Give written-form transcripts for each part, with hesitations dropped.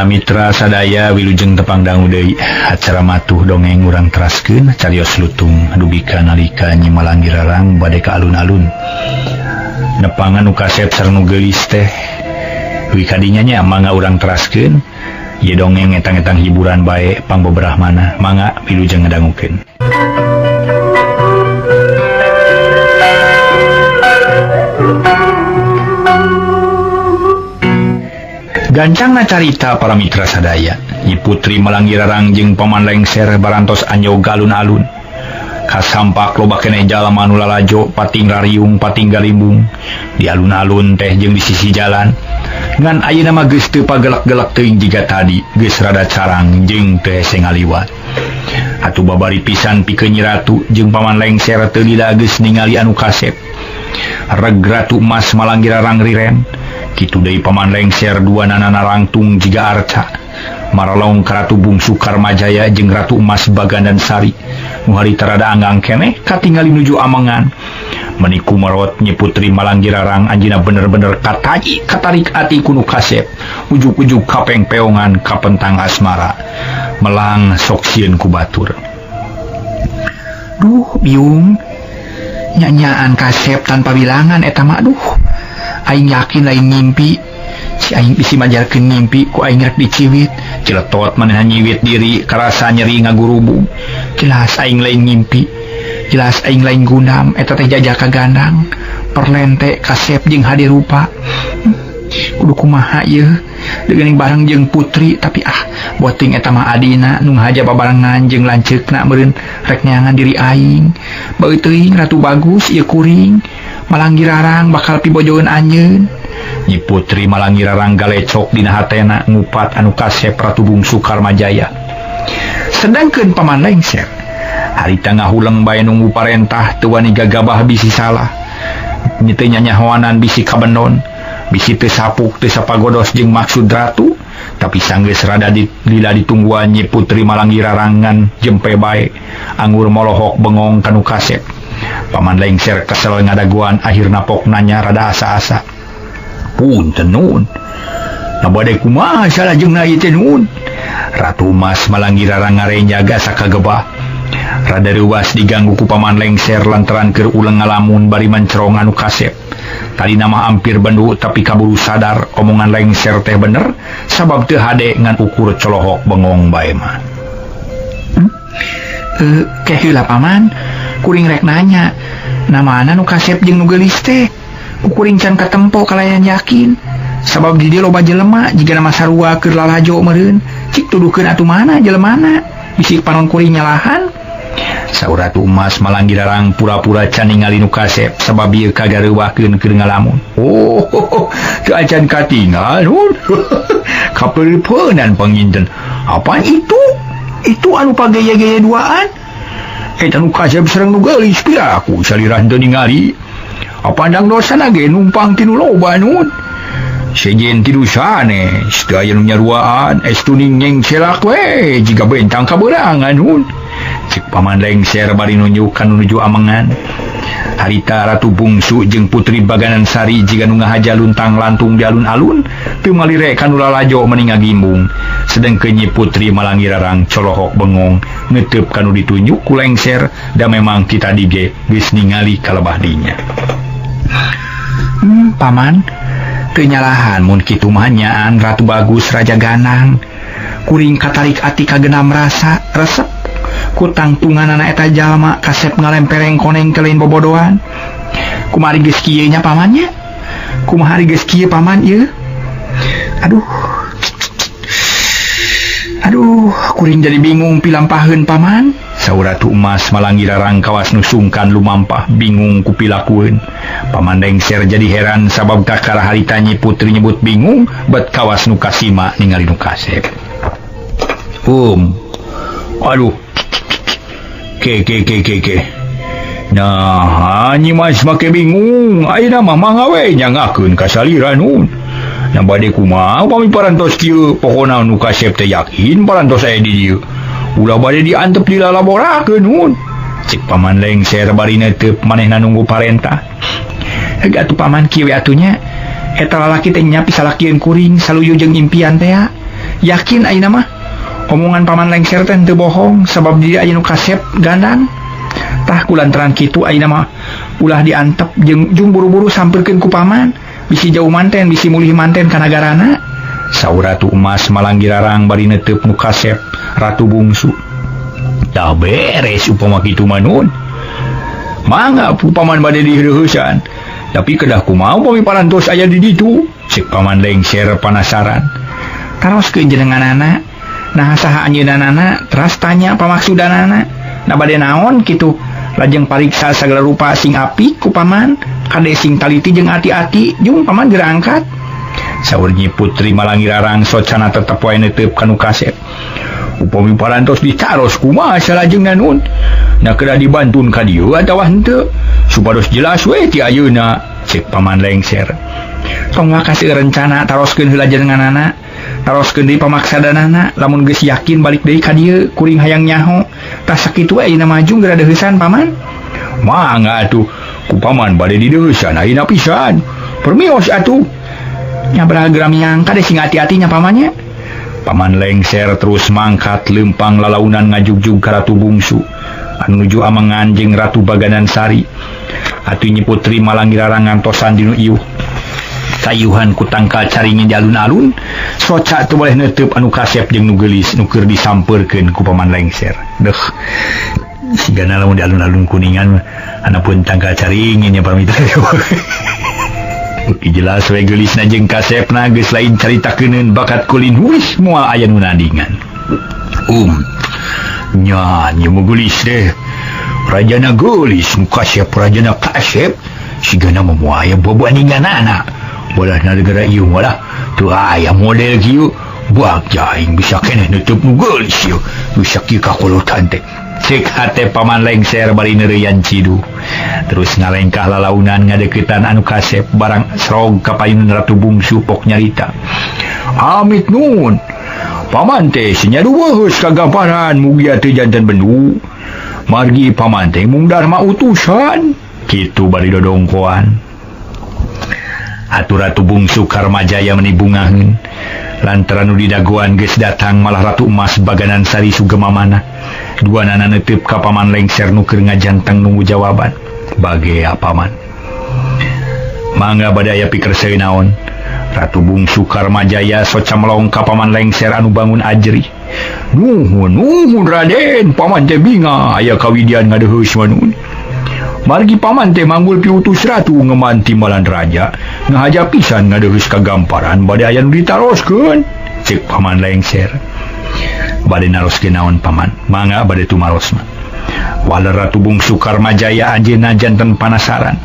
Para mitra sadaya wilujeng tepang dangu deui acara matuh dongeng urang teraskeun carios lutung dubika nalika Nyi Malanggirarang bade ka alun-alun. Nepangan nu kasep sareng nu geulis teh. Wi kadinya nya mangga urang teraskeun ieu dongeng etang-etang hiburan bae pangbeberahmana mangga wilujeng ngadangukeun. Gancangna carita para mitra sadaya, Nyi Putri Malanggirarang jeung Paman Lengser barantos anyog alun-alun. Kasampak loba keneh jalma anu lalajo pating rariung pating galimbung di alun-alun teh jeung di sisi jalan. Ngan ayeuna mah geus teu pagelak-gelak teuing jiga tadi, geus rada carang jeung teu hese ngaliwat. Atuh babari pisan pikeun Nyi Ratu jeung Paman Lengser teu lila geus ningali anu kasep. Reg Ratu Emas Malanggirarang riren. Kitu deui Paman Lengser dua nanana rangtung jiga arca maralong ka Ratu Bungsu Karmajaya jeung Ratu Emas Bagandan Sari nu harita rada anggang keneh katingali nuju amangan. Meniku marot Nyi Putri Malanggirarang anjeunna bener-bener katarik ati kuno kasep ujug-ujug kapengpeongan kapentang asmara melang sok sieun ku batur. Duh biung nyanyaan kasep tanpa bilangan eta mah duh. Aing yakin lain ngimpi. Si aing bisi majarkeun ngimpi ku aing rek diciwit. Ciletot manehna nyiwit diri karasa nyeri ngagurubung. Jelas aing lain ngimpi. Jelas aing lain gundam eta teh jajaka gandang. Perlente kasep jeung hade rupa. Kudu kumaha ieu? Deuning bareng jeung Putri tapi boting eta mah adina nu haja babarengan jeung lanceukna meureun rek nyangan diri aing. Bae teuing Ratu Bagus ieu kuring. Malanggirarang bakal pibojoeun anjeun. Nyi Putri Malanggirarang galecok dina hatena ngupat anu kasep Ratu Bungsu Karmajaya. Sedangkeun Paman Lengser harita ngahuleng bae nunggu parentah teu wani gagabah bisi salah. Nya teu nyanyahoanan bisi kabenon, bisi teu sapuk teu sapagodos jeung maksud ratu, tapi sanggeus rada lila ditungguan Nyi Putri Malanggirarang ngan jempe bae anggur molohok bengong kanu kasep. Paman Lengser kesel ngadaguan akhirna pok nanya rada asa-asa. Punten nun. Nabade kumaha salajengna ieu teh nun? Ratu Emas Malanggirarang ngarenjaga sakagebah. Rada reuwas diganggu ku Paman Lengser lantaran keur uleng ngalamun bari mancerong anu kasep. Tadina mah hampir bendu tapi kaburu sadar omongan Lengser teh bener sabab teu hade ngan ukur colohok bengong bae mah. Heula Paman, kuring rek nanya, namana nu kasep jeung nu geulis teh? Kuring can katempo kalayan yakin. Sabab di dieu loba jelema jiga nama sarua keur lalajo meureun. Cik tuduhkeun atuh mana jelemana? Bisik panon kuring nyalahan. Saur Ratu Emas Malanggirarang pura-pura can ningali nu kasep sabab ieu kagareuwahkeun keur ngalamun. Oh, teu acan katinggal nun. Kapeureupeunan panginten. Apaan itu? Itu anu pagaya-gaya duaan? Eta nu kasep sareng nu geulis piraku salirah teu ningali. Apandang dosana ge numpang tinu loba nun. Sejen tilu sanes teu aya nu nyaruaan estu ningeng selak we jiga bentang kaberangan nun. Cik Paman Lengser bari nunjuk kanu nuju amangan. Harita Ratu Bungsu jeung Putri Bagandan Sari jiga nu ngahaja luntang lantung di alun-alun teu malire kanu lalajo meni ngagimbung. Sedengkeun Nyi Putri Malanggirarang colohok bengong neuteup kanu ditunjuk ku Lengser da memang kita dige geus ningali kalebah dinya. Paman, teu nyalahan mun kitu mah nyaan Ratu Bagus Raja Ganang. Kuring katarik ati kagenam rasa resep ku tangtunganana eta jalma kasep ngalempereng koneng kelain bobodohan. Kumari geus kieu nya Paman nya? Kumaha geus kieu Paman ieu? Aduh, kuring jadi bingung pilampaheun Paman. Saur Ratu Emas Malanggirarang kawas nu sungkan lumampah bingung ku pilakueun. Paman Lengser jadi heran sabab kakara harita Nyi Putri nyebut bingung bet kawas nu kasima ningali nu kasep. Aduh. Ke. Nah, Nyi Mas make bingung. Ayeuna mah mangga we nyangakeun ka salira nun. Nah bade kumaha upami parantos kieu pokona nu kasep teh yakin parantos aya di dieu. Ulah bade diantep dilalaborakeun nun. Cik Paman Lengser bari neuteup manehna nunggu parentah. Atuh Paman kieu atunya. Eta lalaki teh nya pisalakieun kuring saluyu jeung impian teh. yakin ayeuna mah omongan paman lengser teh teu bohong sabab dia aya nu kasep gandang. Tah kulantaran kitu ayeuna mah ulah diantep jeung buru-buru sampeurkeun ku paman bisi jauh manten bisi mulih manten ka nagarana. Saur Ratu Emas Malanggirarang bari netep nu kasep Ratu Bungsu. Dah beres upama kitu mah nun. Mangga paman bade diheueusan. Tapi kedah kumaha upami parantos aya di ditu? Cek paman lengser penasaran. Taroskeun jenenganana. Nah saha anjeunana teras tanya pamaksudanana. Na bade naon kitu? Lajeng pariksa sagala rupa sing apik ku paman, kade sing taliti jeung ati-ati jeung paman geura angkat. Saur Nyi Putri Malanggirarang socana tetep wae neuteup kanu kasep. Upami parantos dicaros kumaha salajengna nun? Na kedah dibantun ka dieu atawa henteu? Supados jelas we ti ayeuna, cek paman lengser. Tong makasih rencana taroskeun heula jenenganana. Taroskeun deui pamaksadanana, lamun geus yakin balik deui ka dieu kuring hayang nyaho. Tah sakitu ayeuna maju geura deuheusan paman. Mangga atuh, ku paman bade dideuheusan ayeuna pisan. Permios atuh. Nya baraha geura miang kade sing ati-atinya pamannya. Paman lengser terus mangkat lempang lalaunan ngajugjug ka Ratu Bungsu anu nuju amangan jeung Ratu Baganan Sari. Atuh Nyi Putri Malanggirarang ngantosan dinu ieuh. Kayuhan ku tangkal caringin di alun-alun, soca teu boleh neuteup anu kasep jeung nu geulis nu keur disampeurkeun ku paman lengser. Deuh. Sigana lamun di alun-alun Kuningan anapeun tangkal caringin nya paramita. Beuki jelas we geulisna jeung kasepna geus lain caritakeun bakat kulin huis moal aya nu nandingan. Nya mu geulis deh. Rajana geulis nu kasep rajana kasep sigana moal aya babandinganana. Bolah negara ieu malah teu aya model kieu. Buak jaing bisa keneh nutup nu geulis ieu. Bisa kieu kakolotan teh. Cek hate paman lengser bari neureuyan cidu. Terus ngalengkah lalaunan ngadeuketan anu kasep barang srog ka payunan Ratu Bungsu pok nyarita. Amit nun. Paman teh senyadu weus kagamparan mugi teu janten bendu. Margi paman teh mung darma utusan. Kitu bari dodongkoan. Atuh Ratu Bungsu Karmajaya menibungaheun. Lantaran nu didagoan geus datang malah Ratu Emas Baganan Sari sugemamana. Duanana neuteup ka paman lengser nu keur ngajanteng nunggu jawaban. Bagea paman. Mangga bade aya pikerseueun naon. Ratu Bungsu Karmajaya soca melong ka paman lengser anu bangun ajri. Nuhun Raden, paman teh binga aya kawidian ngadeuheus manun. Margi paman teh manggul piutus ratu ngeman timbalan raja, ngahaja pisan ngadeuheus kagamparan bade aya nu ditaroskeun, cek paman lengser. Bade naroskeun naon paman? Mangga bade tumarosna. Waler Ratu Bungsu Karmajaya anjeunna janten panasaran.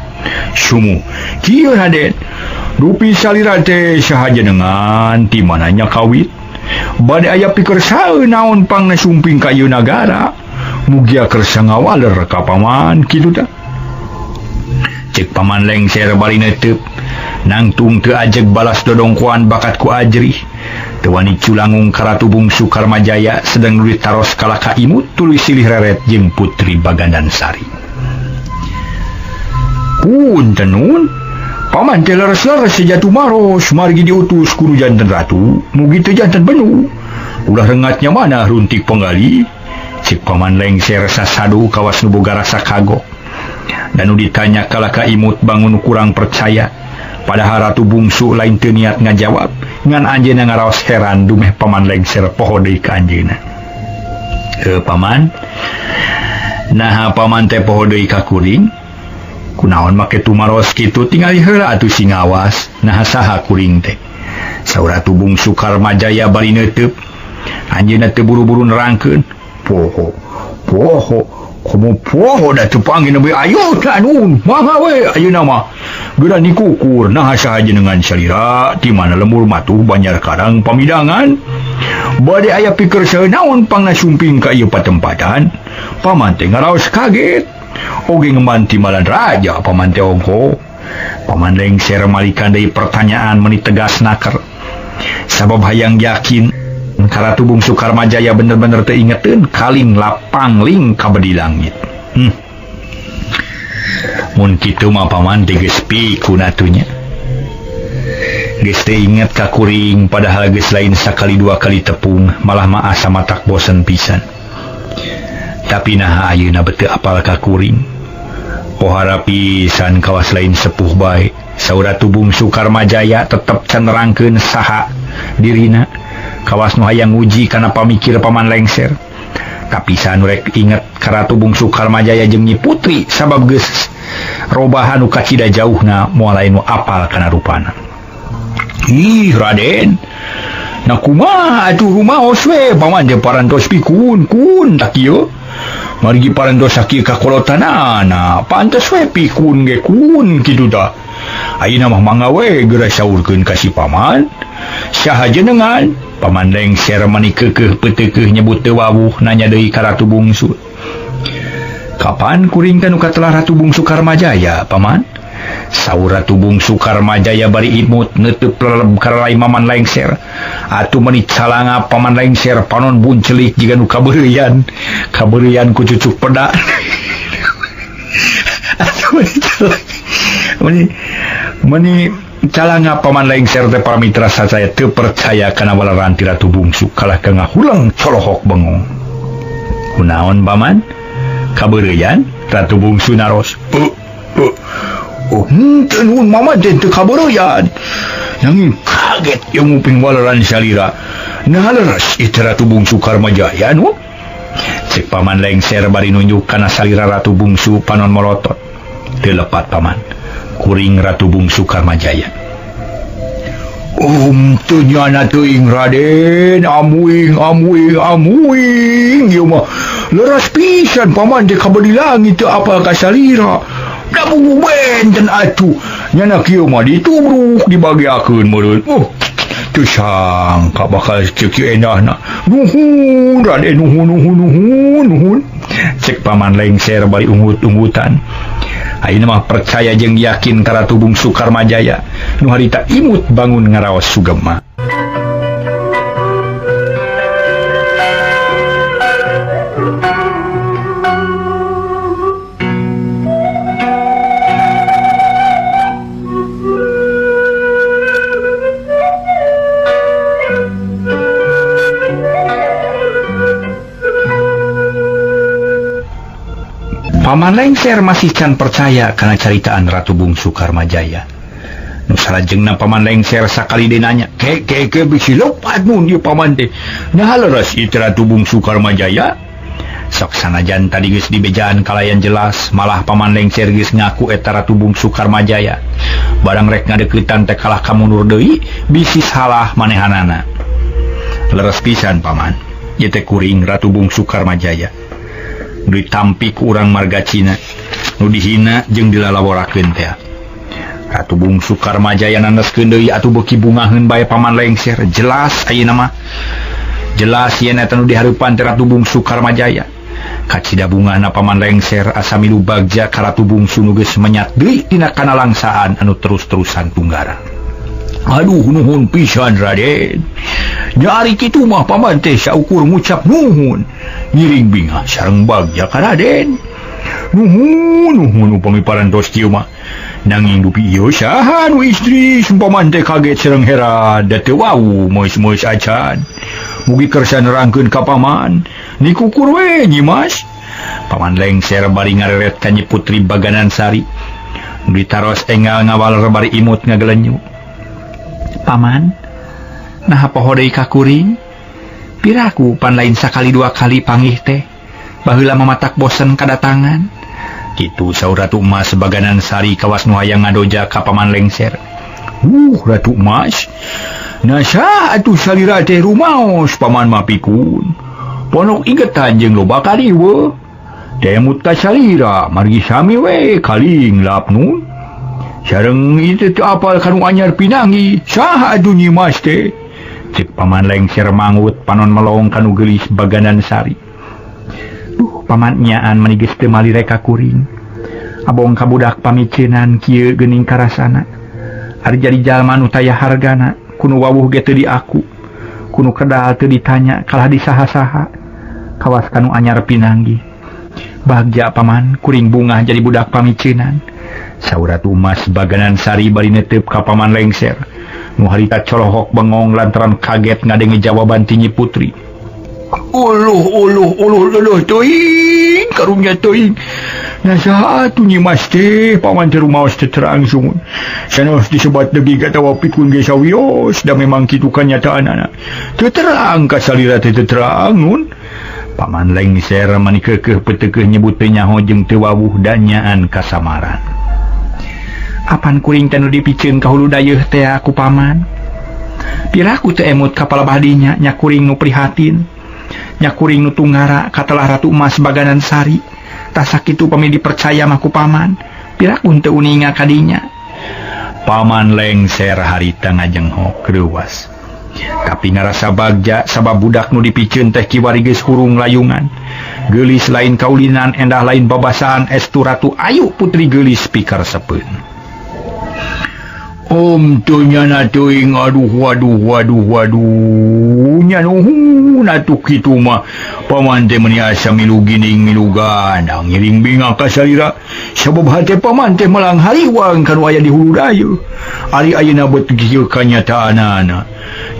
Sumu, kieu Raden. Rupi salira teh saha jenengan ti mananya kawit? Bade aya pikersaeun naon pangna sumping ka ieu nagara. Mugia kersa ngawaler ka paman kitu tah. Cek paman lengser bari neuteup. Nangtung teu ajeg balas dodongkoan bakat ku ajri. Teu wani culangung ka Ratu Bungsu Karmajaya sedang nulis taros kalaka imut tuluy silih reret jeung Putri Baganan Sari. Punten nun. Paman teh leres-leres sejatuh maros margi diutus ku janten ratu mugi teu janten benu. Ulah rengatnya mana runtik penggali. Cik paman lengser sasadu kawas nu boga rasa kagok. Dan nu ditanya kalaka imut bangun kurang percaya. Padahal Ratu Bungsu lain teu niat ngajawab. Ngan anjeunna ngaraos heran dumeh paman lengser poho deui ka anjeunna. Paman. Nah paman teh poho deui ka kuring. Kunaon make tumaros kitu tingali heula atuh sing ngawas. Nah saha kuring teh? Saur Ratu Bungsu Karmajaya bari neuteup. Anjeunna teh buru-buru nerangkeun. Poho. Komo poho da teu panggil we ayo tah nun. Mangga we ayeuna mah. Geura dikukur nah saha jenengan salira ti mana lembur matuh Banjar Karang pamidangan. Bade aya pikerseueun naon pangna sumping ka ieu patempatan. Paman teh ngaraos kaget. Oge ngeman timbalan raja paman teh ongko. Paman lengser malikan deui pertanyaan meuni tegas naker. Sabab hayang yakin ka Ratu Bungsu Karmajaya bener-bener teu ingeteun kaling lapangling ka bedi langit. Mun kitu mah paman teh geus pikun atunya. Geus teu inget ka kuring padahal geus lain sakali dua kali tepung malah maasa matak bosen pisan. Tapi naha ayeuna beteu apal ka kuring. Pohara pisan kawas lain sepuh bae. Saur Ratu Bungsu Karmajaya tetep can nerangkeun saha dirina. Kawas nu hayang uji kana pamikir Paman Lengser. Tapi sanu rek inget ka Ratu Bungsu Karmajaya jeung Nyi Putri sabab geus robahan nu kacida jauhna moal lain nu apal kana rupana. Ih Raden, na kumaha atuh rumaos we paman teh parantos pikun kun tak ieu. Margi parantos sakieu ka kolotanana, pantes we pikun ge kun kitu tah. Ayeuna mah mangga we geura saurkeun ka si paman. Saha jenengan? Paman Lengser mani keukeuh peuteukeuh nyebut teu wawuh nanya deui ka Ratu Bungsu. Kapan kuring teh nu katelah Ratu Bungsu Karmajaya, paman? Saur Ratu Bungsu Karmajaya bari imut neuteuk leleb karalai Paman Lengser. Atuh meuni calanga Paman Lengser panon buncelik jiga nu kabeureuyan ku cucuk peda. Atuh meuni calanga Paman Lengser teh para mitra saya teu percaya kana walaran ti Ratu Bungsu kalah ka ngahulang colohok bengong. Kunaon paman? Kabeureuyan? Ratu Bungsu naros. Oh, nuhun mama teu kabeureuyan. Nanging kaget yang nguping walaran salira. Nah leres itu Ratu Bungsu Karmajaya nu. Cek Paman Lengser bari nunjuk kana salira Ratu Bungsu panon molotot. Teu lepat paman. Kuring Ratu Bungsu Karmajaya. Teu nyana teuing Raden, amuing ieu mah leres pisan paman teh kabadi langit teu apal ka salira. Da bungu benten atuh nyana kieu mah ditubruk dibagiakeun meureun. Teu sangka bakal kieu endahna. Nuhun Raden, nuhun. Cek Paman Lengser bari ungut-ungutan. Ayeuna mah percaya jeung yakin ka Ratu Bungsu Karmajaya nu harita imut bangun ngaraos sugema. Paman Lengser masih can percaya karena caritaan Ratu Bungsu Karmajaya. Nu salajengna Paman Lengser sakali deui nanya, "Ke bisi lepat mun ieu paman teh. Nah leres ieu Ratu Bungsu Karmajaya?" Sok sanajan tadi geus dibejaan kalayan jelas, malah Paman Lengser geus ngaku eta Ratu Bungsu Karmajaya. Barang rek ngadeuketan teh kalah kamundur deui, bisi salah manehanana. Leres pisan paman. Ieu teh kuring Ratu Bungsu Karmajaya. Ditampi ku urang marga Cina nu dihina jeung dilalaworakeun teh. Ratu Bungsu Karmajaya nandeskeun deui atuh beuki bungaheun bae Paman Lengser. Jelas ayeuna mah jelas yen eta nu dihareupan teh Ratu Bungsu Karmajaya. Kacida bungahna Paman Lengser asa milu bagja ka Ratu Bungsu nu geus menyat deui tina kana langsaan anu terus-terusan tunggara. Aduh nuhun pisan Raden. Nyari kitu mah paman teh saukur ngucap nuhun. Ngiring bingah sareng bagja ka Raden. Nuhun upami parantos kieu mah. Nanging dupi ieu saha nu istri paman teh kaget sareng heran da teu wau mois-mois acan. Mugi kersa nerangkeun ka paman. Nikukur we Nyi Mas. Paman Lengser bari ngareret ka Nyi Putri Baganan Sari. Ditaros enggal ngawaler bari imut ngagelenyu. Paman, naha poho deui ka kuring? Piraku pan lain sakali dua kali panggih teh. Baheula mamatak bosen kadatangan. Kitu saur Ratu Emas Baganan Sari kawas nu hayang ngadoja ka Paman Lengser. Ratu Emas. Nasa atuh salira teh rumaos paman mah pikun. Ponok ingetan jeung loba kaliweuh. Demut ka salira margi sami we kaling lapnun. Sareng itu teu apal kanu anyar pinangi. Saha atuh Nyi Mas teh? Cek Paman Lengser mangut panon melong kanu geulis Baganan Sari. Paman nyaan mani geus teu malire ka kuring. Abong ka budak pamiceunan kieu geuning karasana. Ari jadi jalma nu taya hargana, kunu wawuh ge teu diaku. Kunu kedal teu ditanya kalah disaha-saha. Kawas kanu anyar pinanggi. Bagja paman kuring bungah jadi budak pamiceunan. Saur Ratu Emas Baganan Sari bari netep ka Paman Lengser. nu harita colohok bengong lantaran kaget ngadenge jawaban ti Nyi Putri. Uluh teuing karunya teuing. Nasaha atuh Nyi Mas teh paman teh rumaos teh terang sungun. Sanes disebat deui gatawa pikun ge sawios da memang kitu kanyataanna. Teu terang ka salira teh teu terang nun. Paman lengser mani keukeuh peuteukeun nyebut teu nyaho jeung teu wawuh dan nyaan kasamaran. Apan kuring teh nu dipikeun ka hulu dayeuh teh aku paman. Piraku teu emut kapal badinya nya kuring nu prihatin. Nya kuring nu tunggara katelah Ratu Emas Baganan Sari. Tah sakitu pami dipercaya mah ku paman. Piraku teu uninga kadinya. Paman lengser harita ngajenghok kreuwas. Tapi ngarasa bagja sabab budak nu dipikeun teh kiwari geus hurung layungan. Geulis lain kaulinan endah lain babasaan estu Ratu Ayu Putri Geulis pikaresepeun. Teu nyana teuing waduh nya nuhun atuh kitu mah paman teh meuni asa milu gining milu gandang ngiring binga ka salira sabab hate paman teh melang hariwang kanu aya di hulu dayeuh ari ayeuna beut kieu kanyataanana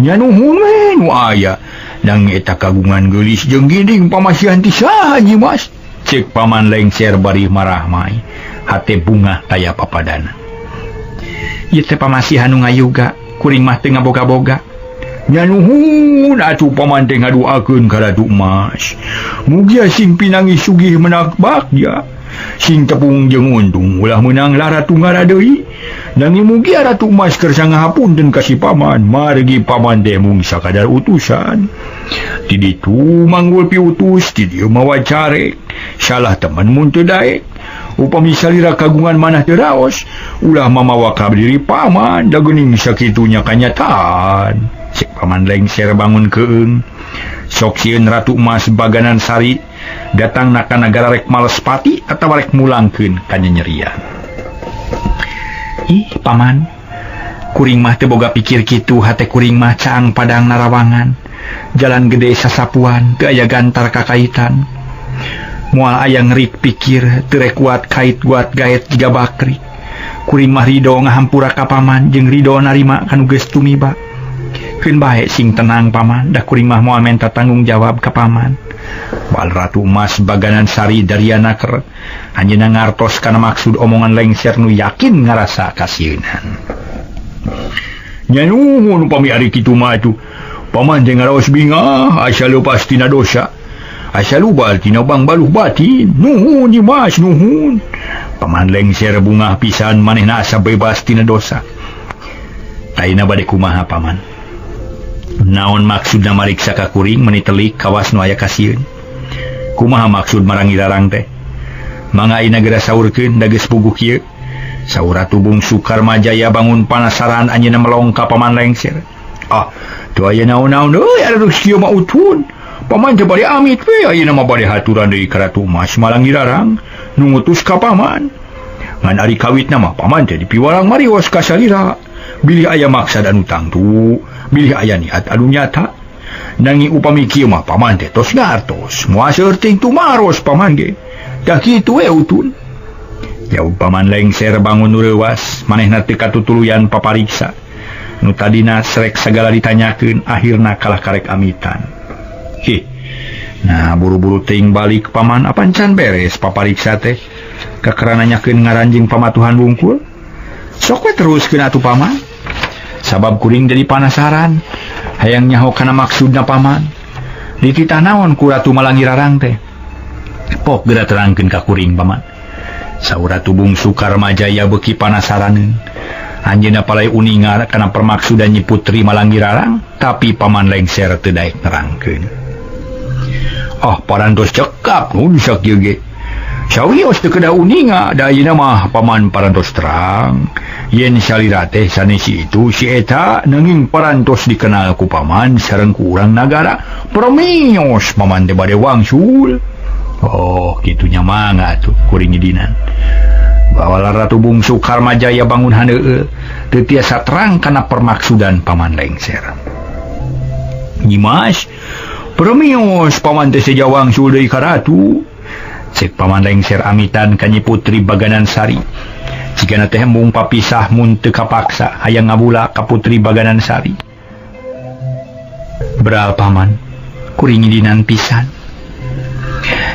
nya nuhun we nu aya nang eta kagungan geulis jeung gining pamasihan ti saha Nyi Mas cek paman lengser bari marah mai hate bunga taya papadana. Ieu teh pamasihan nu ngayuga kuring mah teu ngaboga-boga. Nya nuhun atuh paman teh ngaduakeun ka Ratu Emas. Mugi sing pinanggi sugih menak bagja. Sing tepung jeung untung ulah meunang lara tunggara deui. Nanging mugi Ratu Emas kersa ngahapunten ka si paman, margi paman teh mung sakadar utusan. Ti ditu manggul piutus, ti dieu mawa carek. Salah temen mun teu daek. Upami salira kagungan manah teu raos, ulah mamawa ka diri paman da geuning sakitunya kanyataan. Cek paman lengser bangun keung. Sok sieun Ratu Emas Baganan Sari datangna ka nagara rek Malespati atawa rek mulangkeun ka nyerian. Ih paman, kuring mah teu boga pikir kitu hate kuring mah caang padang narawangan. Jalan gede sasapuan teu aya gantar kakaitan. Moal aya ngerik pikir teu rek kuat kait buat gaet jiga bakri. Kuring mah ridho ngahampura ka paman jeung ridho narima kanu geus tumiba. Keun bae sing tenang paman, da kuring mah moal menta tanggung jawab ka paman. Bal Ratu Emas Baganan Sari dariana keur anjeunna ngartos kana maksud omongan lengser nu yakin ngarasa kasieun. Nya nuhun upami ari kitu mah atuh paman teh ngaraos binga asa leupas tina dosa. Asa lubal tina bang baluh batin. Nuhun Nyi Mas nuhun. Paman lengser bungah pisan manehna asa bebas tina dosa. Ayeuna bade kumaha paman? Naon maksudna mariksa ka kuring meuni telik kawas nu aya kasieun? Kumaha maksud marangi larang teh? Mangga ayeuna geura saurkeun da geus puguh kieu. Saur Ratu Bungsu Karmajaya bangun panasaran anjeunna melong ka paman lengser. Teu aya naon-naon euy anu kieu mah utun. Paman teh bade amit we ayeuna mah bade haturan deui ka Ratu Emas malangi larang nu ngutus ka paman. Ngan ari kawitna mah paman teh dipiwalang marios ka salira. Bilih aya maksad anu tangtu, bilih aya niat anu nyata. Nanging upami kieu mah paman teh tos ngartos, moal seurting tumaros paman ge. Da kitu we utun. Jauh paman lengser bangun nu leuwas, manehna teu katutuluyan papariksa. Nu tadina srek sagala ditanyakeun akhirna kalah karek amitan. Nah buru-buru ting balik paman apan can beres papariksa teh kekerana nyakeun ngaranjing pamatuhan bungkul. Sok we teruskeun atuh paman. Sabab kuring jadi panasaran hayang nyaho kana maksudna paman. Dititah naon ku Ratu Malangi Rarang teh? Pok geura terangkeun ka kuring paman. Saur Ratu Bungsu Karmajaya beuki panasaraneun. Anjeunna palai uninga kana permaksudan Nyi Putri Malangi Rarang, tapi paman lengser teu daek nerangkeun. Parantos cekap nu bisa kieu ge. Sawios teu kedah uninga da ayeuna mah paman parantos terang. Yen salira teh sanesi itu si eta nanging parantos dikenal ku paman sareng ku urang nagara. Permios paman teh bade wangsul. Kitunya mangga atuh kuring idinan. Bawala Ratu Bungsu Karmajaya bangun haneueu teu tiasa terang kana permaksudan paman lengser. Nyi Mas, permios paman teh seja wangsul deui ka ratu. Cek paman lengser amitan ka Nyi Putri Baganan Sari. Jika jika teh embung papisah mun teu kapaksa hayang ngabula ka Putri Baganan Sari. Beral paman, kuring dinan pisan.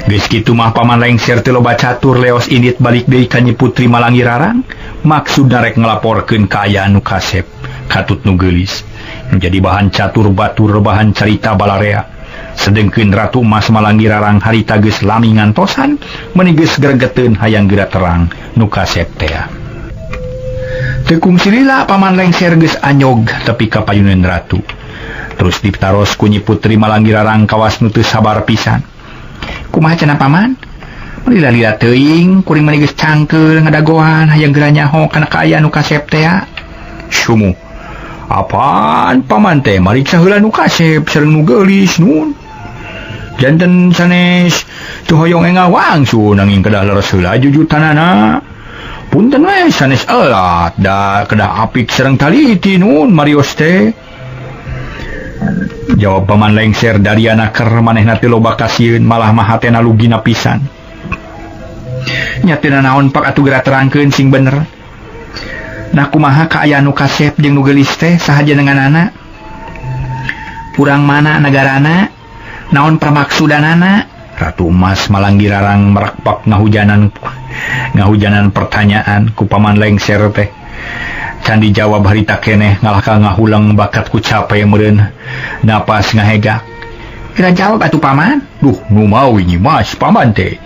Geus kitu mah paman lengser teu loba catur leos indit balik deui ka Nyi Putri Malangi Rarang, maksudna rek ngelaporkeun kaayaan nu kasep katut nu geulis. Menjadi bahan catur batur bahan carita balarea. Sedengkeun Ratu Emas Malangi Rarang harita geus lami ngantosan meuni geus gregeteun hayang geura terang nu kasep teh. Teu kungsi lila paman lengser geus anyog tepi ka payuneun ratu. Terus diptaros ku Nyi Putri Malangi Rarang kawas nu teu sabar pisan. Kumaha cenah paman? Lila-lila teuing kuring meuni geus cangkeul ngadagoan hayang geura nyaho kana kaayaan nu kasep teh. Sumu. Apaan paman teh mariksa heula nu kasep sareng nu geulis nun. Janten sanes teu hoyong engawang su nanging kedah leres heula jujutanana. Punten we sanes elat da kedah apik sareng taliti nun Marios teh. Jawab paman lengser dari anaker manehna teu loba kasieun malah mah hatena lugina pisan. Nya teu naon pak atuh geura terangkeun sing bener. Nah kumaha kaayaan nu kasep jeung nu geulis teh sahaja nenganana? Urang mana negarana? Naon pramaksudanana? Ratu Emas Malangi Rarang merakpak ngahujanan pertanyaan ku paman lengser teh. Can dijawab harita keneh ngalaka ngahulang bakat ku capek meureun napas ngahegak. Kira jawab atuh paman. Duh nu mawi Nyi Mas paman teh.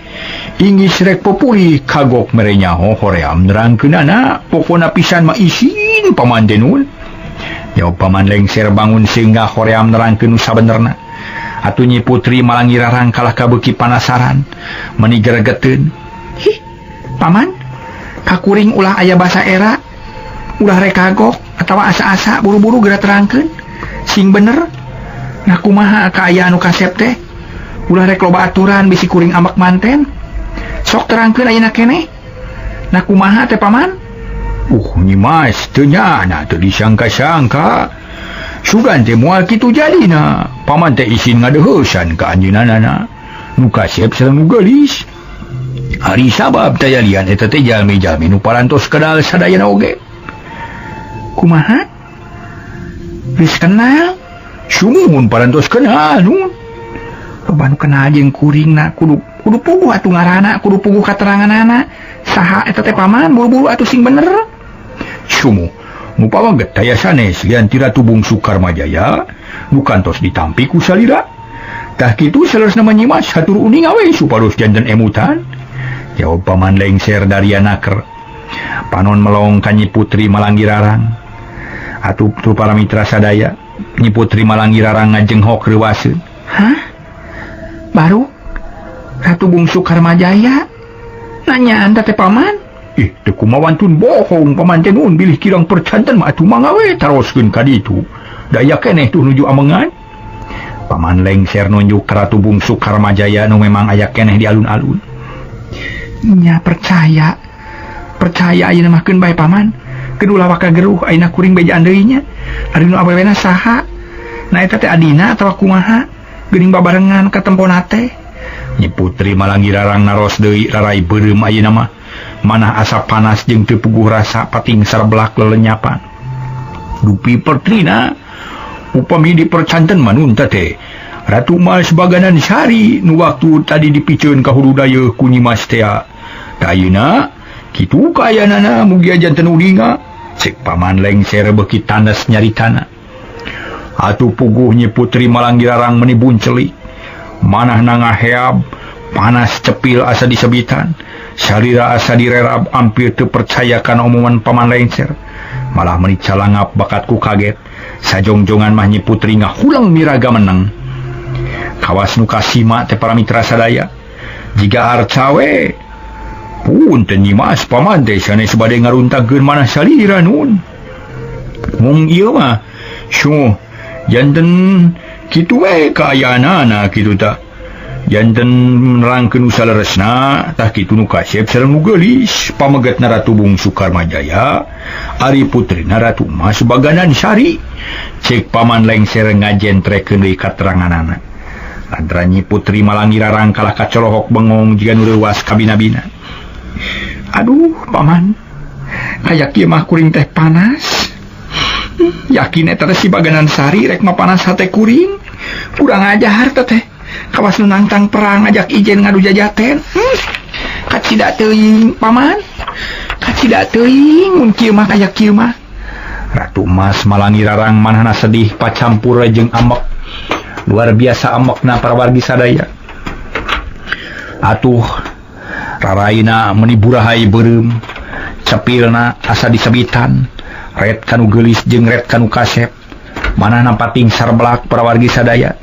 Inggis rek populi kagok mere nyaho hoream nerangkeunana pokona pisan mah isin paman teh nun. Jawab paman lengser bangun sehingga hoream nerangkeun nu sabenerna. Atuh Nyi Putri Malangi Rarang kalah kabeuki panasaran meuni gregeteun. Hi, paman, kakuring ulah aya basa era, ulah rek kagok atawa asa-asa buru-buru geura terangkeun sing bener. Nah kumaha kaayaan nu kasep teh? Ulah rek loba aturan bisi kuring amak manten. Sok terangkeun ayeuna keneh. Nah kumaha teh paman? Nyi Mas teu nyana teu disangka-sangka. Sugan teh moal kitu jadina. Paman teh isin ngadeuheusan ka anjeunana nu kasep sareng nu geulis. Ari sabab daya lian eta teh jalmi-jalmi nu parantos kenal sadayana oge. Kumaha? Geus kenal? Sumuhun parantos kenal nun. Loba nu kenal jeung kuringna kudu puguh atuh ngaranna, kudu puguh kateranganana. Saha eta teh paman? Buru-buru atuh sing bener. Sumuh Mupawa get daya sanes ganti Ratu Bungsu Karmajaya nu kantos ditampi ku salira. Tah kitu saleresna Nyi Mas hatur uning awe supados janten emutan. Jawab paman lengser dari anaker. Panon melong ka Nyi Putri Malangi Rarang. Atuh tu para mitra sadaya, Nyi Putri Malangi Rarang ngajenghok reuwaseun. Hah? Baru Ratu Bungsu Karmajaya nanyaan teh paman? Teu kumaha wantun bohong paman teh nun bilih kirang percanten mah atuh mangawe taroskeun ka ditu. Daya keneh tuh nuju amengan. Paman lengser nunjuk ka Ratu Bungsu Karmajaya nu memang aya keneh di alun-alun. Nya percaya ayeuna mah keun bae paman. Kedua waka geruh ayeuna kuring bejaan deui nya. Ari nu awewena saha? Na eta teh adina atawa kumaha? Geuning babarengan ka tempona teh. Nyi Putri Malangi Rarang naros deui rarai beureum ayeuna mah. Manah asa panas jeung teu puguh rasa pating sarbelak lelenyapan. Dupi pertrina upami dipercanten manun teh Ratu Emas Baganan Sari nu waktu tadi dipiceun ka hulu dayeuh ku Nyi Mas teh. Ayeuna kitu kaayana mugi janten ulinga cek paman lengser beuki tandas nyaritana. Atuh puguh Nyi Putri Malangi Rarang meuni buncelik. Manah nangaheab panas cepil asa disebitan. Salira asa direrab hampir teu percaya kana omongan paman lengser. Malah meuni calangap bakatku kaget. Sajongjongan mah Nyi Putri ngahulang miraga meneng. Kawas nu kasima teh para mitra sadaya. Jiga arcawe punten Nyi Mas paman teh sanes bade ngaruntagkeun manah salira nun. Mung ieu mah sungguh janten kitu we kaayaanana kitu tah. Janten nerangkeun saleresna tah kitu nu kasep sareng nu geulis pamegetna Ratu Bungsu Karmajaya ari putrina Ratu Emas Baganan Sari. Cek paman lengser ngajentrekeun deui kateranganana. Lantaran Nyi Putri Malangi Rarang kalah kacolohok bengong jiga nu leuwas kabina-bina. Aduh paman, kayak kieu mah kuring teh panas. Yakin eta teh si Baganan Sari rek mapanas hate kuring. Kurang ajar teh. Kawas nu nantang perang ngajak ijen ngadu jajaten. Kacida teuing paman. Kacida teuing mun kieu mah kayak kieu mah. Ratu Emas Malangi Rarang manehna sedih pacampur jeung amok. Luar biasa amokna parawargi sadaya. Atuh raraina meuni burahay beureum. Cepilna asa disabitan. Red kanu geulis jeung red kanu kasep. Manehna pating sarblak parawargi sadaya.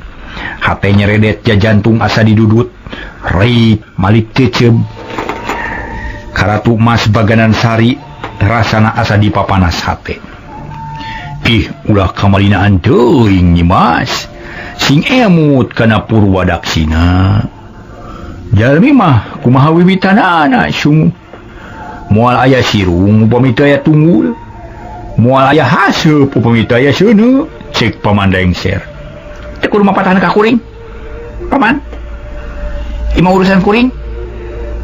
Hate nyeredet jantung asa didudut. Reip malik keceub. Karatu Emas Baganan Sari rasana asa dipapanas hate. Ih, ulah kamalinaan teuing Nyi Mas. Sing emut kana Purwadaksina. Jalmi mah kumaha wiwitanana sungu. Moal aya sirung upami teu aya tunggul. Moal aya haseup upami teu aya seuneu, cek Paman Lengser. Teu kudu mapatahan ka kuring. Paman. Ima urusan kuring.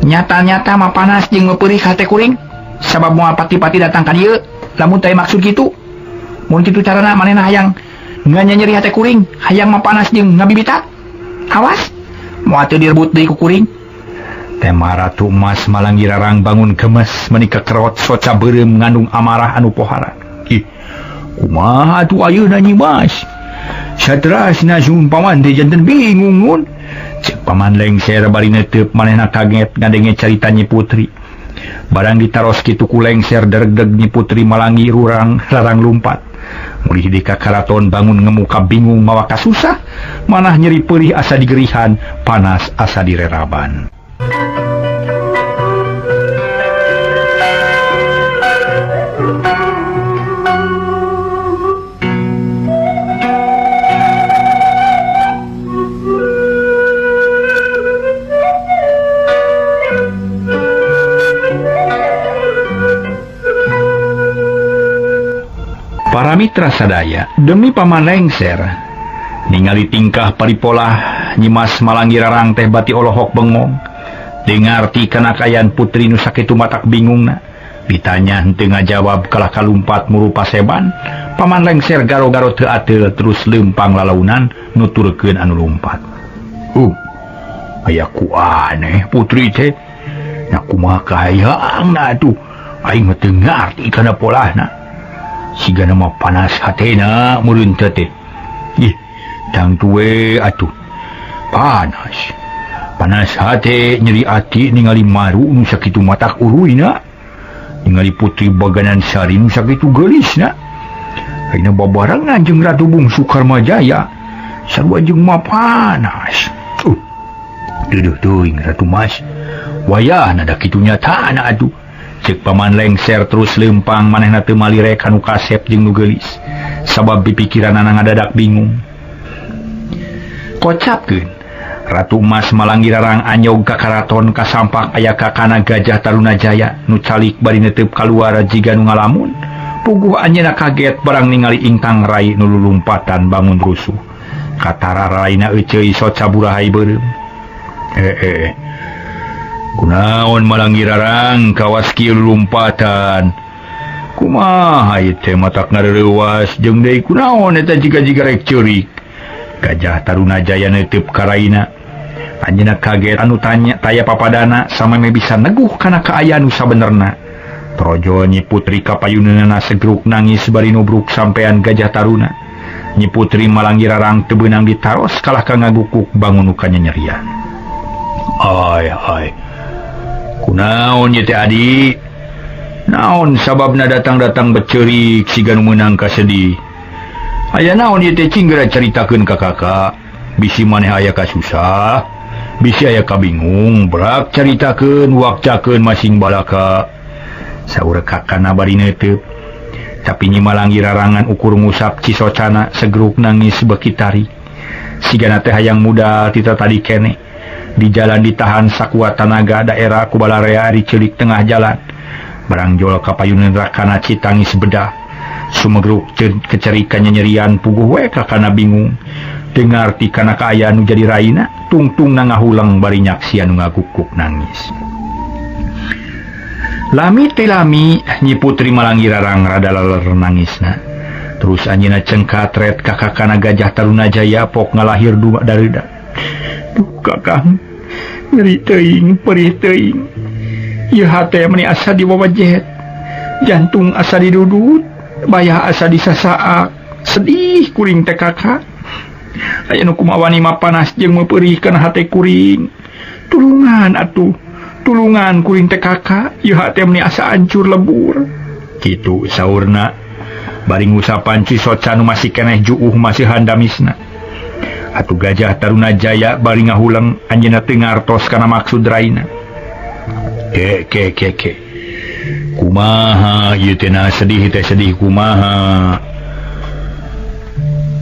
Nyata-nyata mah panas jeung ngeupeurih hate kuring. Sabab moal pati-pati datang ka dieu, lamun teu maksud kitu. Mun kitu carana manehna hayang nyeri hate kuring, hayang mapanas jeung ngabibita. Awas, moal teu direbut deui ku kuring. Tema Ratu Emas Malangi Rarang bangun gemes menika kerot soca beureum ngandung amarah anu pohara. Ih, kumaha atuh ayeuna Nyi Mas? Saterasna sun paman teh janten bingung mun. Cek Paman Lengser bari neuteup manehna kaget ngadenge carita Nyi Putri. Barang ditaros kitu ku Lengser dereg-deg Nyi Putri Malangi Rarang lumpat. Mulih di karaton bangun ngemuka bingung mawa kasusah, manah nyeri perih asa digerihan, panas asa direraban. Para mitra sadaya, demi Paman Lengser, ningali tingkah paripolah Nyi Mas Malangi Rarang teh bati olohok bengong. Dengarti kana kayan putri nu sakitu matak bingungna. Ditanya henteu ngajawab kalah kalumpat muru paseban. Paman Lengser garo-garo teu ateul terus leumpang lalaunan nuturkeun anu lumpat. Aya ku aneh putri teh. Nya kumaha kahayaangna atuh? Aing mah teu ngarti kana polahna. Siga nama panas hatena meureun teh. Ih, tang tuwe atuh. Panas hate nyeri ati ningali maru nu sakitu matak uruyna. Ningali Putri Baganan Sari nu sakitu geulisna. Ayeuna babarengan jeung Ratu Bungsu Karmajaya. Sarua jeung mah panas. Duduh teuing Ratu Mas. Wayahna da kitu nyatana atuh. Cek Paman Lengser terus leumpang manehna teu malirek anu kasep jeung nu geulis. Sabab pipikiranna ngadadak bingung. Kocapkeun Ratu Emas Malangi Rarang anyog ka karaton kasampak aya kakana Gajah Tarunajaya nu calik bari neuteup kaluar jiga nu ngalamun. Puguh anjeunna kaget barang ningali Ingkang Rai nu lulumpatan bangun rusuh. Katara raina euceuy soca burahay beureum. Kunaon Malangi Rarang kawas kieu lumpatan. Kumaha ieu teh matak ngareurewas jeung deui kunaon eta jiga-jiga rek ceurik. Gajah Tarunajaya neuteup ka raina. Anjeunna kaget anu tanya taya papadana sameme bisa neguh kana kaayaan nu sabenerna. Trojo Nyi Putri kapayuneunana segruk nangis bari nubruk sampean Gajah Taruna. Nyi Putri Malangi Rarang teu beunang ditaros kalah ka ngagukuk bangun ukanya nyerian. Hai. Kunaon ieu teh Adi? Naon sababna datang-datang beceurik siga nu meunang ka sedih? Aya naon ieu teh cinggera caritakeun ka kakak? Bisi maneh aya kasusah, bisi aya kabingung, brak caritakeun wakcakeun masing balaka. Saur kakana bari neuteup. Tapi Nyi Malangi Rarangan ukur ngusap cisocana segruk nangis beki tarik. Sigana teh hayang muda tita tadi kene. Di jalan ditahan sakuat tanaga daerah Kubalarea diceulik tengah jalan. Barang jol kapayuneun rakana citangis bedah. Sumegruk kecerikannya nyerian puguh we kakana bingung. Dengar ti kana kaayaan nu jadi raina, tungtung na ngahulang bari nyaksian nu ngagukuk nangis. Lami teh lami Nyi Putri Malanggirarang rada leler nangisna. Terus anjeunna cengkat ret ka kakana Gajah Tarunajaya pok ngalahir dua dareuda. Duh Kakang, ngeri teuing, perih teuing. Ieu hate meni asa diwawajet. Jantung asa didudut, bayah asa disasaak. Sedih kuring teh Kakak. Aya nu kumaha wani mah panas jeung meupeurihkeun hate kuring. Tulungan atuh. Tulungan kuring teh Kakak, ieu hate meni asa hancur lebur. Kitu saurna. Bari ngusapan Cisot anu masih keneh juuh masih handamisna. Atuh Gajah Tarunajaya bari ngahulang anjeunna teu ngartos kana maksud raina. Ke. Kumaha ieu teh sedih teh sedih kumaha?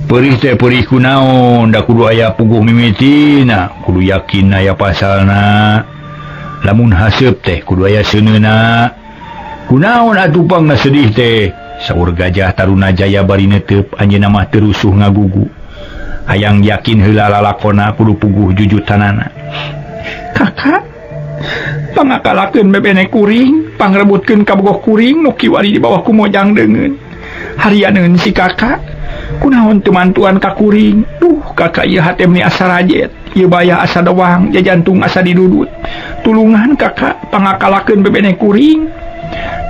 Perih teh perih kunaon, da kudu aya puguh mimitina, kudu yakin aya pasalna. Lamun haseup teh kudu aya seuneuna. Kunaon atuh pangna sedih teh? Saur Gajah Tarunajaya bari neuteup anjeunna mah teu rusuh ngagugu. Hayang yakin heula lalakonna kudu puguh jujutanana. Kakak, pangakalakeun bebene kuring, pangrebutkeun kabogoh kuring nu kiwari di bawah kumojang deungeun. Harianeun si Kakak, kunaon teu mantuan ka kuring. Duh, Kakak ieu hate meni asa rajet, ieu bayah asa doang, jantung asa didudut. Tulungan Kakak, pangakalakeun bebene kuring.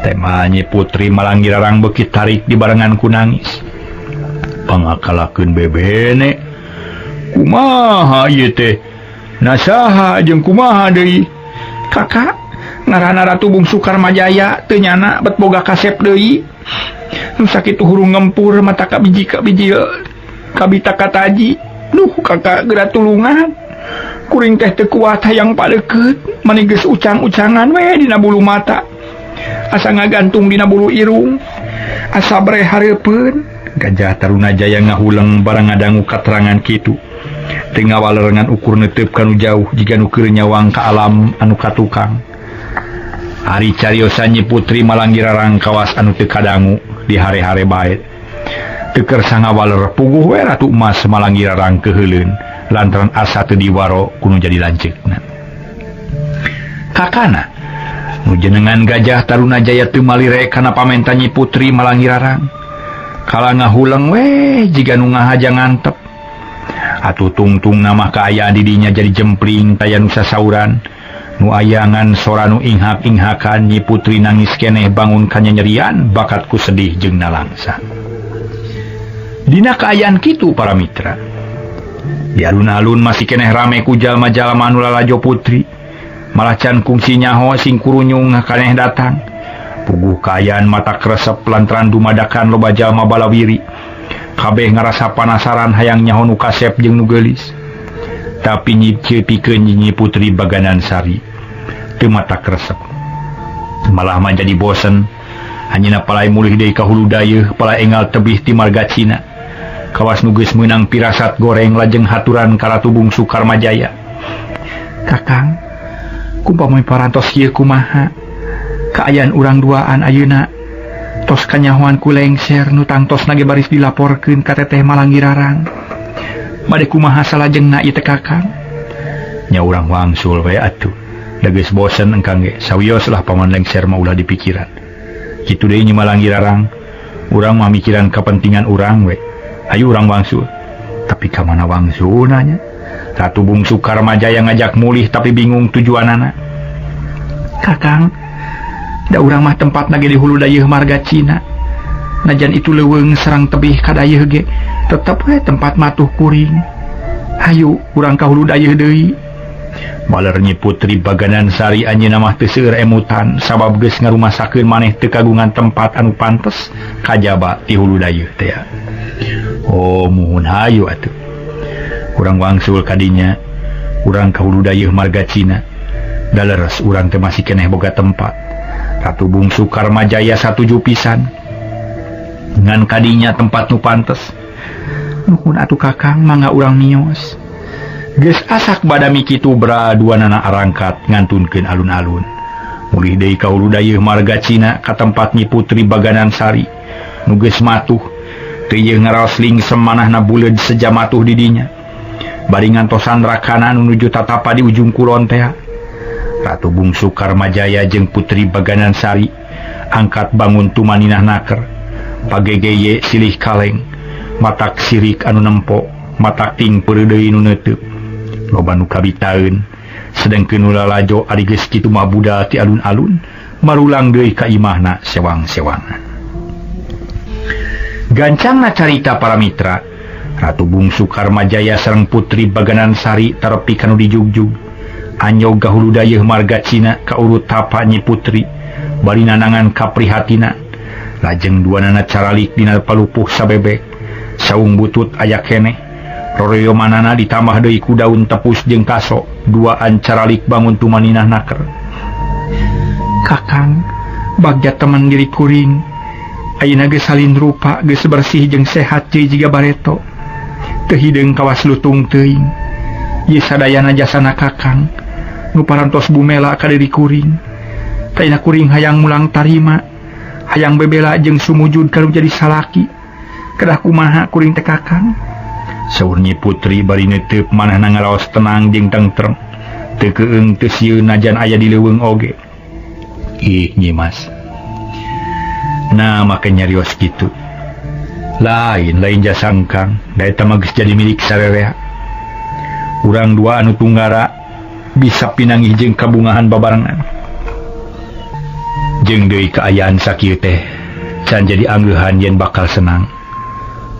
Tema Nyi Putri Malanggirarang beuki tarik di barengan ku nangis. Pangakalakeun bebene. Kumaha ieu teh? Nasaha jeung kumaha deui? Kakak, ngaranna Ratu Bungsu Karmajaya teu nyana bet boga kasep deui. Nu sakitu hurung ngempur mata ka biji kabita kataji. Duh Kakak geura tulungan. Kuring teh teu kuat hayang padeukeut, mani geus ucang-ucangan we dina bulu mata. Asa ngagantung dina bulu irung, asa bare hareupeun. Gajah Tarunajaya ngahulang barang ngadangu katerangan kitu. Teu ngawalerengan ukur neuteup kanu jauh jiga nu keur nyawang ka alam anu katukang. Ari cariosan Nyi Putri Malanggirarang kawas anu teu kadangu di hare-hare bae. Teu kersa ngawaler puguh we Ratu Emas Malanggirarang keheuleun lantaran asa teu diwaro kudu jadi lanceukna. Kakana nu jenengan Gajah Tarunajaya teu malire kana pamenta Nyi Putri Malanggirarang. Kala ngahulang we jiga nu ngahaja ngantep. Atuh tungtung nama kaayaan didinya jadi jempling taya nu sasauran. Nu ayangan sora nu inghak-inghakan Nyi Putri nangis keneh bangun kanyanyerian bakat ku sedih jeung nalangsa. Dina kaayaan kitu para mitra. Di alun-alun masih keneh rame ku jalma-jalma anu lalajo putri. Malah can kungsi nyaho sing kurunyung kaneh datang. Puguh kaayaan mata kresep lantaran dumadakan loba jalma balawiri. Kabeh ngarasa panasaran hayang nyaho nu kasep jeung nu geulis. Tapi nyipikeun Nyi Putri Baganan Sari teu mata kresep. Malah mah jadi bosen. Anjeunna palai mulih deui ka hulu dayeuh, palai enggal tebih ti marga Cina. Kawas nu geus meunang pirasat goreng lajeng haturan ka Ratu Bungsu Karmajaya. Kakang, kumpama parantos ieu kumaha? Kaayaan urang duaan ayeuna tos kanyahoan ku lengser nu tangtos nage baris dilaporkeun ka Teteh Malanggirarang. Bade kumaha salajengna ieu teh Kakang? Nya urang wangsul we atuh. Da geus bosen engkang ge sawios lah paman lengser mah ulah dipikiran. Kitu deui Nyi Malanggirarang, urang mah mikiran kepentingan urang we. Ayo urang wangsul. Tapi ka mana wangsulna nya? Ratu Bungsu Karmajaya ngajak mulih tapi bingung tujuanana. Kakang, da urang mah tempatna ge di hulu dayeuh marga Cina. Najan itu leuweung sareng tebih ka dayeuh ge, tetep we tempat matuh kuring. Hayu urang ka hulu dayeuh deui. Baler Nyi Putri Baganan Sari anjeunna mah teu seueur emutan sabab geus ngarumasakeun maneh teu kagungan tempat anu pantes kajaba ti hulu dayeuh teh. Oh, muhun hayu atuh. Urang wangsul kadinya, urang ka hulu dayeuh marga Cina. Da leres urang teh masih keneh boga tempat. Ratu Bungsu Karmajaya satuju pisan ngan kadinya tempat nu pantes. Nuhun atuh Kakang, mangga urang miyos. Geus asak badami kitu braduanana arangkat ngantunkeun alun-alun. Mulih deui ka hulu dayeuh marga Cina ka tempat Nyi Putri Baganan Sari. Nu geus matuh teu ieu ngaraos lingsem manahna buleud sejam matuh di dinya. Bari ngantosan rakana nu nuju tatapa di ujung kulon teh. Ratu Bungsu Karmajaya jeung Putri Baganan Sari angkat bangun tumaninah naker pagegeye silih kaleng matak sirik anu nempo matak ting pereudeuy nu neuteub loba nu kabitaeun sedengkeun ulah lajo ari geus kitu mah budal ti alun-alun marulang deui ka imahna sewang-sewangan. Gancangna carita para mitra Ratu Bungsu Karmajaya sareng Putri Baganan Sari tarepi kanu dijugjug anyog gahulu dayeuh marga Cina ka urut tapa Nyi Putri bari nanangan kaprihatina lajeng duanana caralik dina palupuh sabebek saung butut aya keneh roreo manana ditambah deui ku daun tepus jeung kaso duaan caralik bangun tumaninah naker. Kakang bagja teman diri kuring ayeuna geus salin rupa geus bersih jeung sehat deui jiga bareto teu hideung kawas lutung teuing ieu sadayana jasana kakang nu parantos bumela ka diri kuring taina kuring hayang mulang tarima hayang bebela jeung sumujud kalau jadi salaki kedah kumaha kuring teh kakang saur Nyi Putri bari neuteub manehna ngaraos tenang jeung tentrem teu keueung teu sieun najan aya di leuweung oge. Ih Nyi Mas nah make nyarios kitu lain jasa engkang da eta mah geus jadi milik sarerea urang dua anu tunggara bisa pinanggih jeung kabungahan babarengan jeung deui kaayaan sakieu teh can jadi angeuhan yen bakal senang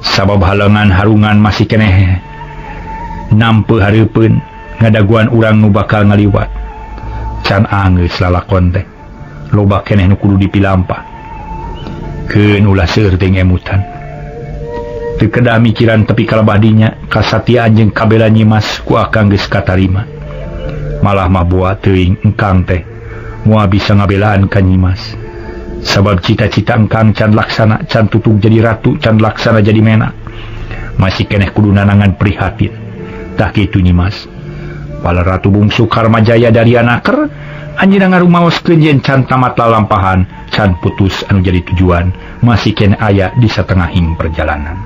sabab halangan harungan masih keneh nampeu hareupeun ngadaguan urang nu bakal ngaliwat can angeus lalakon teh loba keneh nu kudu dipilampah keun ulah seueur teh emutan teu kedah mikiran tepi kalebadinya kasatiaan jeung kabela Nyi Mas ku akang geus katarima malah mah boa teuing engkang teh moal bisa ngabelaan ka Nyi Mas sabab cita-cita engkang can laksana can tutug jadi ratu can laksana jadi menak masih keneh kudu nanangan prihatin tah kitu Nyi Mas pala Ratu Bungsu Karmajaya dari anaker anjeunna ngarumaoskeun yen can tamat lalampahan can putus anu jadi tujuan masih keneh aya di satengahing perjalanan.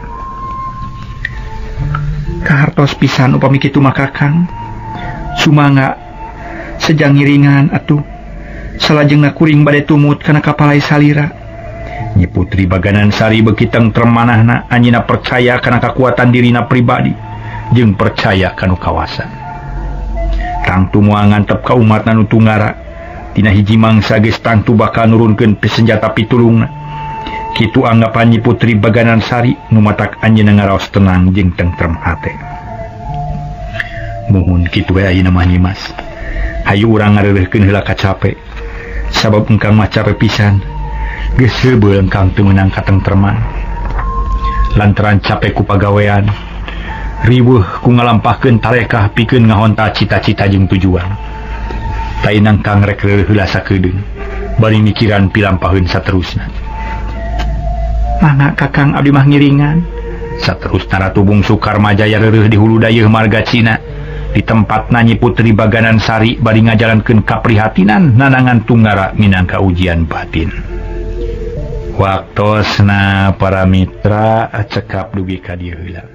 Kahartos pisan upami kitu mah kakang sumangga sejang ngiringan atuh salajengna kuring bade tumut kana kapalai salira. Nyi Putri Baganan Sari beuki tentrem manahna anjeunna percaya kana kakuatan dirina pribadi jeung percaya kanu kawasan tangtu moal ngantep ka umatna nu tunggara dina hiji mangsa geus tangtu bakal nurunkeun senjata pitulungna kitu anggapan Nyi Putri Baganan Sari nu matak anjeunna ngaraos tenang jeung tentrem hate. Muhun kitu we ayeuna mah Nyi Mas hayu urang ngareureuhkeun heula ka capek sabab engkang mah capek pisan geus heubeul engkang teu meunang katentreman lantaran capek ku pagawean riweuh ku ngalampahkeun tarekah pikeun ngahonta cita-cita jeung tujuan tainang kang rek reureuh heula sakedeung bari mikiran pilampaheun saterusna. Mangga kakang abdi mah ngiringan saterusna Ratu Bungsu Karmajaya reureuh di hulu dayeuh marga Cina di tempatna Nyi Putri Baganan Sari bari ngajalankeun kaprihatinan nanangan tunggara minangka ujian batin. Waktosna para mitra cekap dugi ka dieu heula.